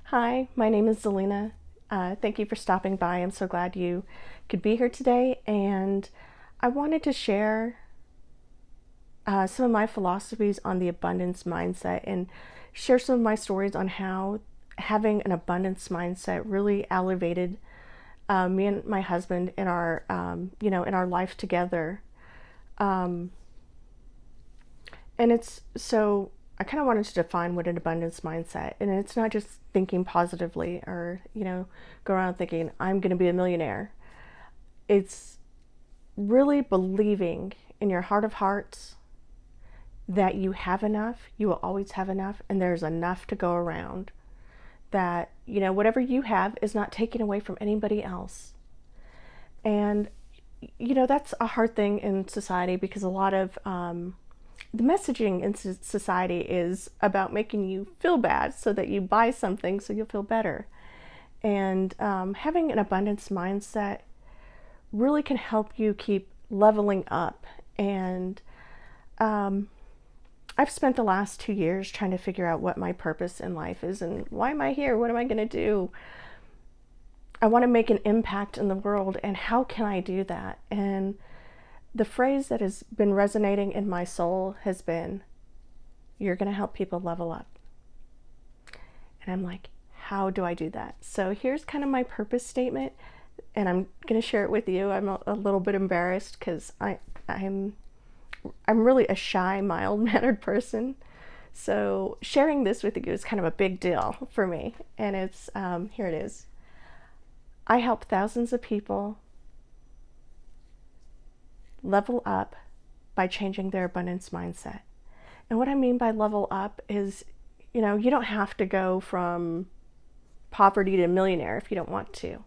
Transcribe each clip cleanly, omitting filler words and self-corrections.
Hi, my name is Xellina. Thank you for stopping by. I'm so glad you could be here today. And I wanted to share some of my philosophies on the abundance mindset and share some of my stories on how having an abundance mindset really elevated me and my husband in our, in our life together. Um, and it's so I kind of wanted to define what an abundance mindset, and it's not just thinking positively or go around thinking I'm going to be a millionaire. It's really believing in your heart of hearts that you have enough, you will always have enough, and there's enough to go around. That whatever you have is not taken away from anybody else. And that's a hard thing in society because a lot of the messaging in society is about making you feel bad so that you buy something so you'll feel better. And having an abundance mindset really can help you keep leveling up. And I've spent the last 2 years trying to figure out what my purpose in life is and why am I here? What am I going to do? I want to make an impact in the world, and how can I do that? And the phrase that has been resonating in my soul has been, you're going to help people level up. And I'm like, how do I do that? So here's kind of my purpose statement, and I'm going to share it with you. I'm a little bit embarrassed because I'm really a shy, mild-mannered person. So sharing this with you is kind of a big deal for me. And it's, here it is. I help thousands of people level up by changing their abundance mindset. And what I mean by level up is, you don't have to go from poverty to millionaire if you don't want to.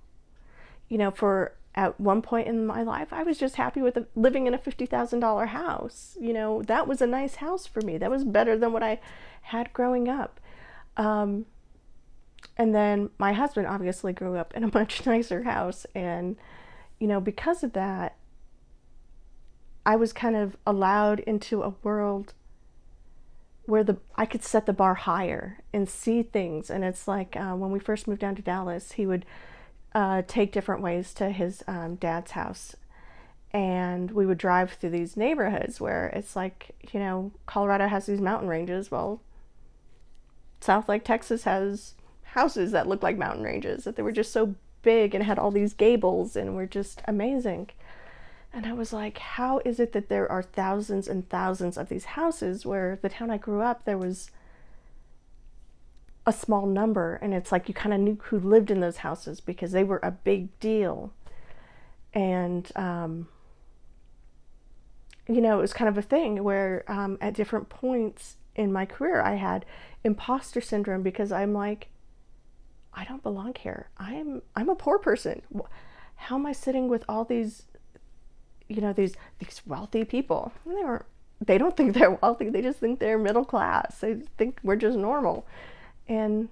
For at one point in my life, I was just happy with living in a $50,000 house. That was a nice house for me. That was better than what I had growing up. And then my husband obviously grew up in a much nicer house. And, because of that, I was kind of allowed into a world where I could set the bar higher and see things. And it's like when we first moved down to Dallas, he would take different ways to his dad's house. And we would drive through these neighborhoods where it's like, Colorado has these mountain ranges. Well, South Lake, Texas has houses that look like mountain ranges, that they were just so big and had all these gables and were just amazing. And I was like, how is it that there are thousands and thousands of these houses where the town I grew up, there was a small number, and it's like you kind of knew who lived in those houses because they were a big deal. And it was kind of a thing where at different points in my career I had imposter syndrome because I'm like, I don't belong here. I'm a poor person. How am I sitting with all these these wealthy people? They don't think they're wealthy. They just think they're middle class. They think we're just normal. And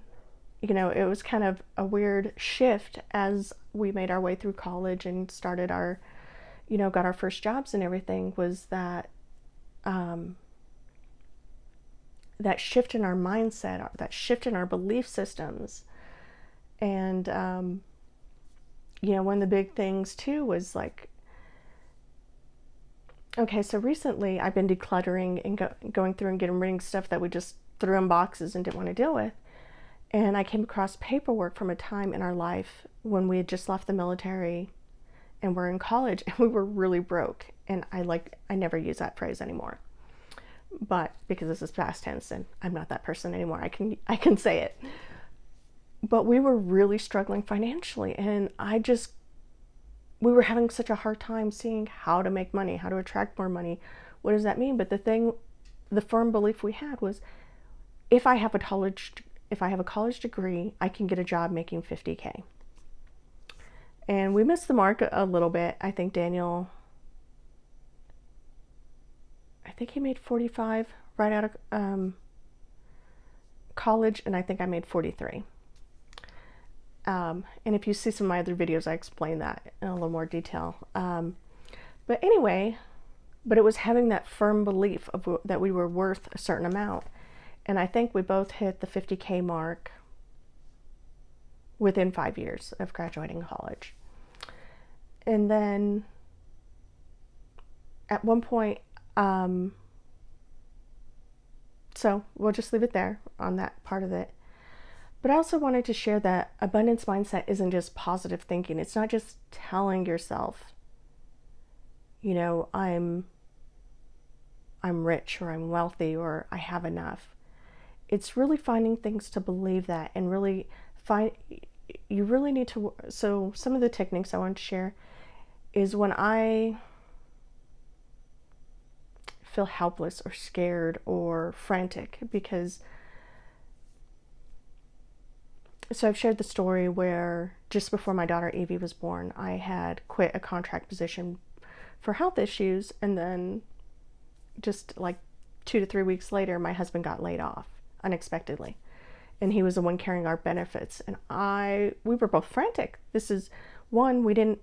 it was kind of a weird shift as we made our way through college and started our got our first jobs and everything, was that that shift in our mindset, that shift in our belief systems. And one of the big things too was like, okay, so recently I've been decluttering and going through and getting rid of stuff that we just threw in boxes and didn't want to deal with. And I came across paperwork from a time in our life when we had just left the military and were in college and we were really broke. And I never use that phrase anymore. But because this is past tense and I'm not that person anymore, I can say it. But we were really struggling financially, and we were having such a hard time seeing how to make money, how to attract more money. What does that mean? But the firm belief we had was, if I have a college degree, I can get a job making $50K. And we missed the mark a little bit. I think Daniel, he made 45 right out of college, and I think I made 43. And if you see some of my other videos, I explain that in a little more detail. But anyway, it was having that firm belief that we were worth a certain amount. And I think we both hit the 50K mark within 5 years of graduating college. And then at one point, so we'll just leave it there on that part of it. But I also wanted to share that abundance mindset isn't just positive thinking. It's not just telling yourself, I'm rich, or I'm wealthy, or I have enough. It's really finding things to believe that, and really you really need to. So some of the techniques I want to share is when I feel helpless or scared or frantic, because so I've shared the story where just before my daughter Evie was born, I had quit a contract position for health issues, and then just like 2 to 3 weeks later, my husband got laid off unexpectedly, and he was the one carrying our benefits. And we were both frantic. This is one, we didn't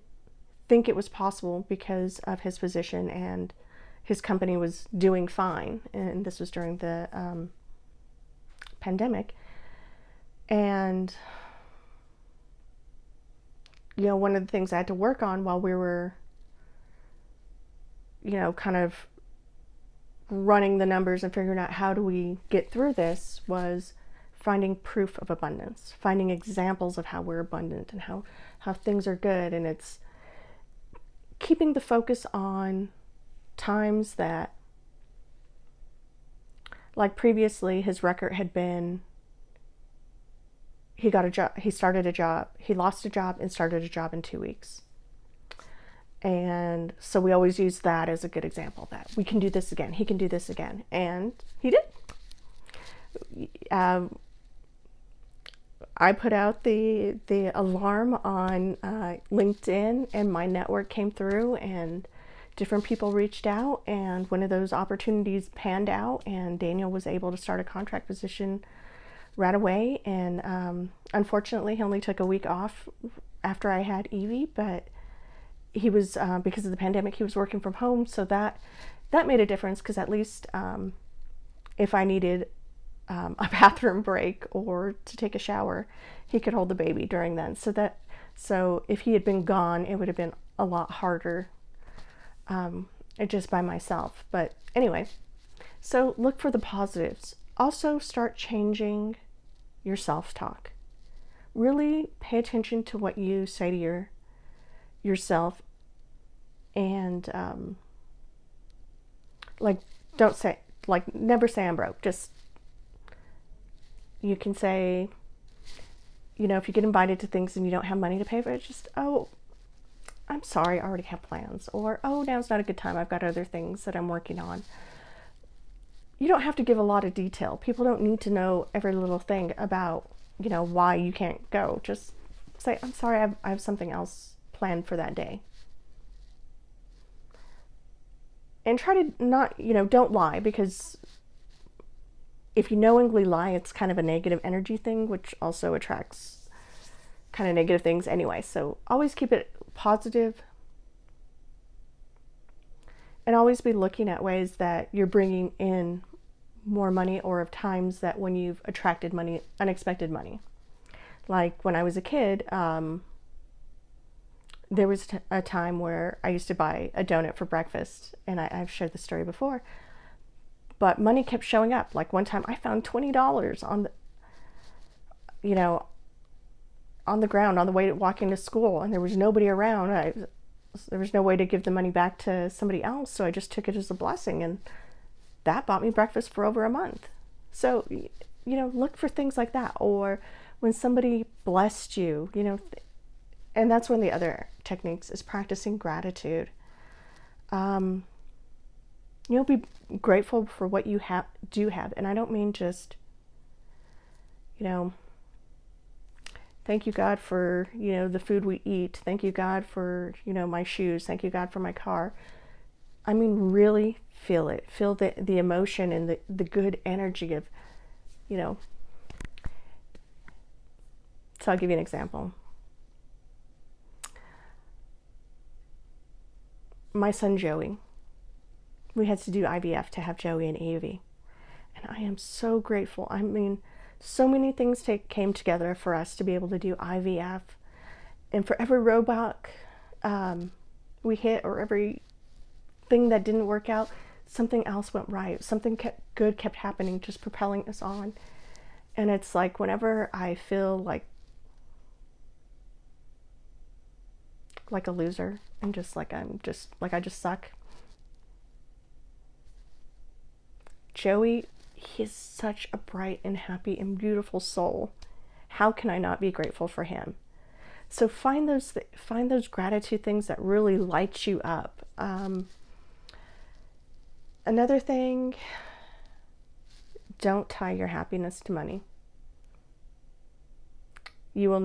think it was possible because of his position, and his company was doing fine, and this was during the pandemic. And one of the things I had to work on while we were kind of running the numbers and figuring out how do we get through this was finding proof of abundance, finding examples of how we're abundant and how things are good. And it's keeping the focus on times that, like previously, his record had been he got a job, he started a job, he lost a job and started a job in 2 weeks. And so we always use that as a good example, that we can do this again, he can do this again. And he did. I put out the alarm on LinkedIn, and my network came through, and different people reached out, and one of those opportunities panned out, and Daniel was able to start a contract position right away. And unfortunately, he only took a week off after I had Evie, but he was, because of the pandemic, he was working from home, so that made a difference, because at least if I needed a bathroom break or to take a shower, he could hold the baby during then. So if he had been gone, it would have been a lot harder just by myself. But anyway, so look for the positives. Also start changing your self-talk. Really pay attention to what you say to yourself, and never say I'm broke. Just, you can say, if you get invited to things and you don't have money to pay for it, just, oh, I'm sorry, I already have plans. Or, oh, now's not a good time, I've got other things that I'm working on. You don't have to give a lot of detail. People don't need to know every little thing about, why you can't go. Just say, I'm sorry, I have something else planned for that day. And try to not, don't lie, because if you knowingly lie, it's kind of a negative energy thing, which also attracts kind of negative things anyway. So always keep it positive, and always be looking at ways that you're bringing in more money, or of times that when you've attracted money, unexpected money. Like when I was a kid, there was a time where I used to buy a donut for breakfast, and I've shared this story before, but money kept showing up. Like one time I found $20 on the ground on the way to walking to school, and there was nobody around. There was no way to give the money back to somebody else, so I just took it as a blessing, and that bought me breakfast for over a month. So, look for things like that. Or when somebody blessed you, and that's one of the other techniques, is practicing gratitude. Be grateful for what you do have. And I don't mean just, thank you, God, for, the food we eat. Thank you, God, for, my shoes. Thank you, God, for my car. I mean, really feel it. Feel the emotion and the good energy of, So I'll give you an example. My son, Joey, we had to do IVF to have Joey and Evie. And I am so grateful. I mean, So many things came together for us to be able to do IVF. And for every roadblock we hit, or every thing that didn't work out, something else went right. Something good kept happening, just propelling us on. And it's like whenever I feel like a loser and just like I just suck, Joey, he's such a bright and happy and beautiful soul. How can I not be grateful for him? So find those gratitude things that really light you up. Another thing, don't tie your happiness to money. There will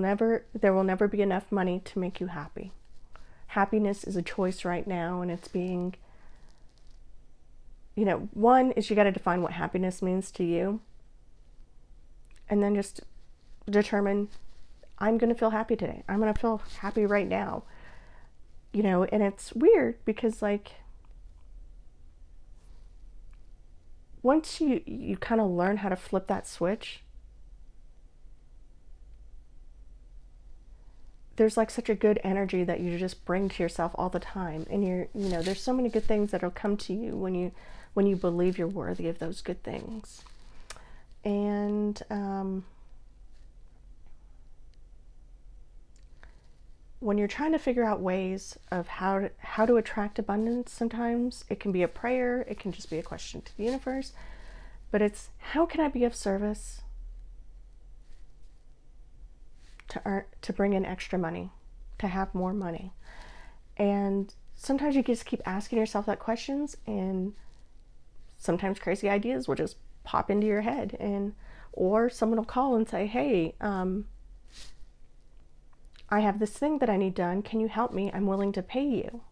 never be enough money to make you happy. Happiness is a choice right now, and it's being, one is you got to define what happiness means to you, and then just determine, I'm going to feel happy today. I'm going to feel happy right now. And it's weird because once you kind of learn how to flip that switch, there's such a good energy that you just bring to yourself all the time. And there's so many good things that'll come to you when you believe you're worthy of those good things. And when you're trying to figure out ways of how to attract abundance, sometimes it can be a prayer, it can just be a question to the universe, but it's, how can I be of service to bring in extra money, to have more money? And sometimes you just keep asking yourself that questions, and sometimes crazy ideas will just pop into your head, or someone will call and say, hey, I have this thing that I need done. Can you help me? I'm willing to pay you.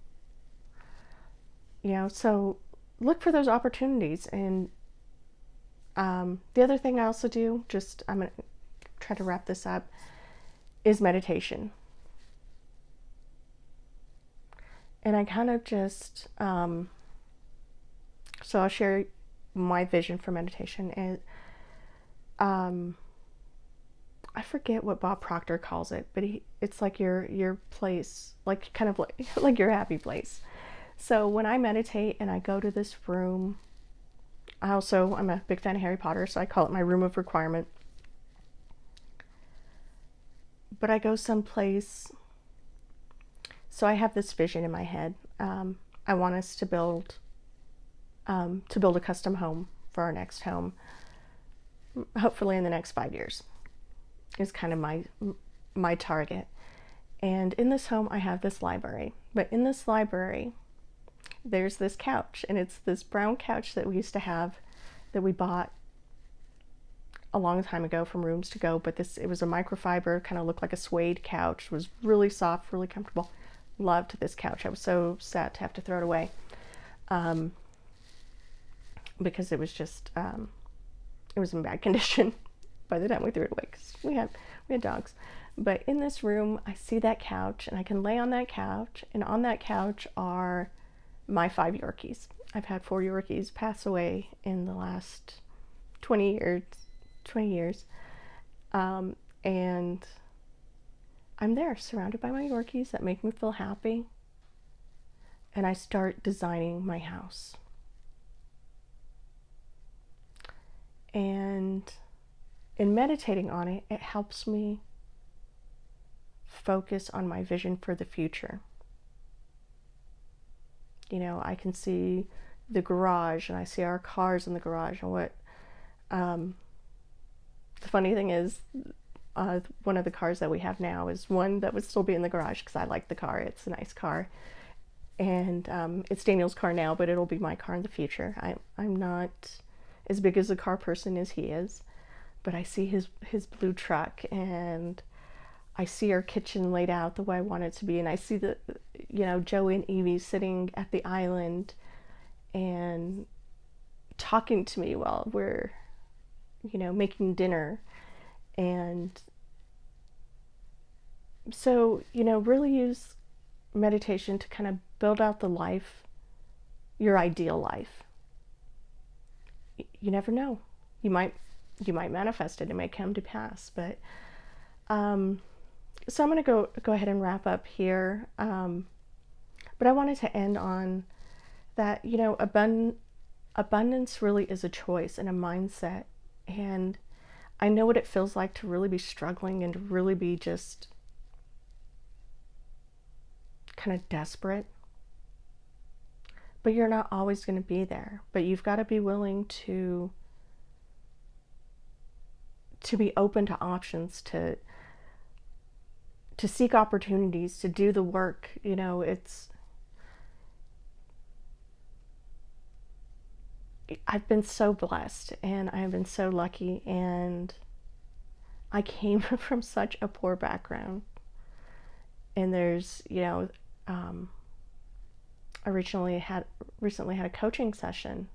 So look for those opportunities. And the other thing I also do, I'm going to try to wrap this up, is meditation. And I kind of just, so I'll share my vision for meditation. And I forget what Bob Proctor calls it, but it's like your place, kind of like your happy place. So when I meditate and I go to this room, I'm a big fan of Harry Potter, so I call it my room of requirement. But I go someplace, so I have this vision in my head. I want us to build a custom home for our next home, hopefully in the next 5 years. Is kind of my target. And in this home I have this library, but in this library there's this couch, and it's this brown couch that we used to have, that we bought a long time ago from Rooms to Go, but it was a microfiber, kind of looked like a suede couch. It was really soft, really comfortable. Loved this couch. I was so sad to have to throw it away, because it was just it was in bad condition by the time we threw it away, because we had dogs. But in this room I see that couch, and I can lay on that couch, and on that couch are my 5 Yorkies. I've had 4 Yorkies pass away in the last 20 years. And I'm there surrounded by my Yorkies that make me feel happy, and I start designing my house. And in meditating on it, it helps me focus on my vision for the future. I can see the garage, and I see our cars in the garage, and what the funny thing is, one of the cars that we have now is one that would still be in the garage, because I like the car. It's a nice car, and it's Daniel's car now, but it'll be my car in the future. I'm not as big as a car person as he is, but I see his blue truck, and I see our kitchen laid out the way I want it to be, and I see Joey and Evie sitting at the island and talking to me while we're making dinner. And so really use meditation to kind of build out the life, your ideal life. You never know, you might you might manifest it. It may come to pass. But so I'm going to go ahead and wrap up here. But I wanted to end on that, you know, abundance really is a choice and a mindset. And I know what it feels like to really be struggling and to really be just kind of desperate. But you're not always going to be there. But you've got to be willing to be open to options, to seek opportunities, to do the work. You know, I've been so blessed and I've been so lucky, and I came from such a poor background. And there's, you know, I recently had a coaching session,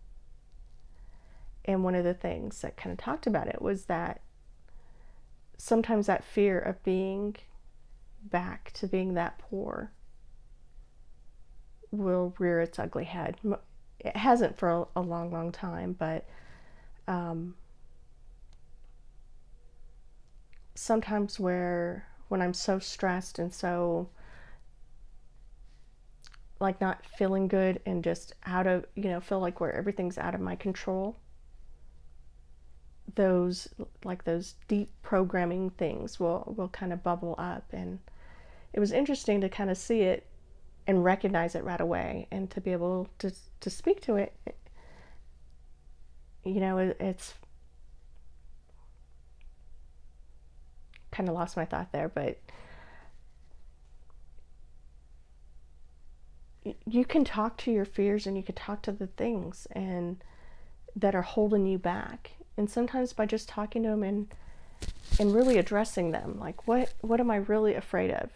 and one of the things that kind of talked about it was that sometimes that fear of being back to being that poor will rear its ugly head. It hasn't for a long, long time, but sometimes when I'm so stressed and so like not feeling good and just out of, you know, feel like where everything's out of my control, those deep programming things will kind of bubble up. And it was interesting to kind of see it and recognize it right away, and to be able to speak to it. You know, it's kind of lost my thought there, but you can talk to your fears, and you can talk to the things and that are holding you back. And sometimes by just talking to them and really addressing them, like what am I really afraid of?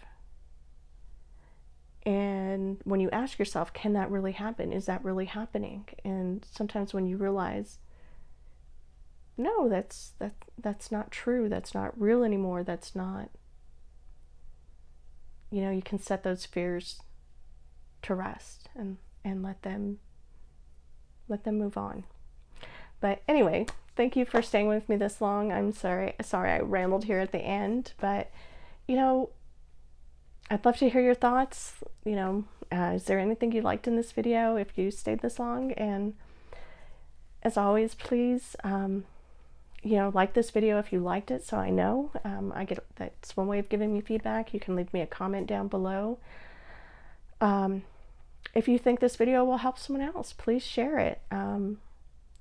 And when you ask yourself, can that really happen? Is that really happening? And sometimes when you realize, no, that's not true. That's not real anymore. That's not, you know, you can set those fears to rest and let them move on. But anyway, thank you for staying with me this long. I'm sorry I rambled here at the end, but you know, I'd love to hear your thoughts. You know, is there anything you liked in this video if you stayed this long? And as always, please, you know, like this video if you liked it, so I know. That's one way of giving me feedback. You can leave me a comment down below. If you think this video will help someone else, please share it. You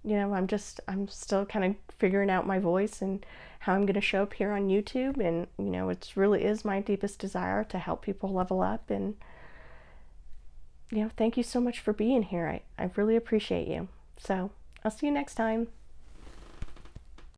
know, I'm still kind of figuring out my voice and how I'm going to show up here on YouTube. And, you know, it really is my deepest desire to help people level up. And, you know, thank you so much for being here. I really appreciate you. So I'll see you next time.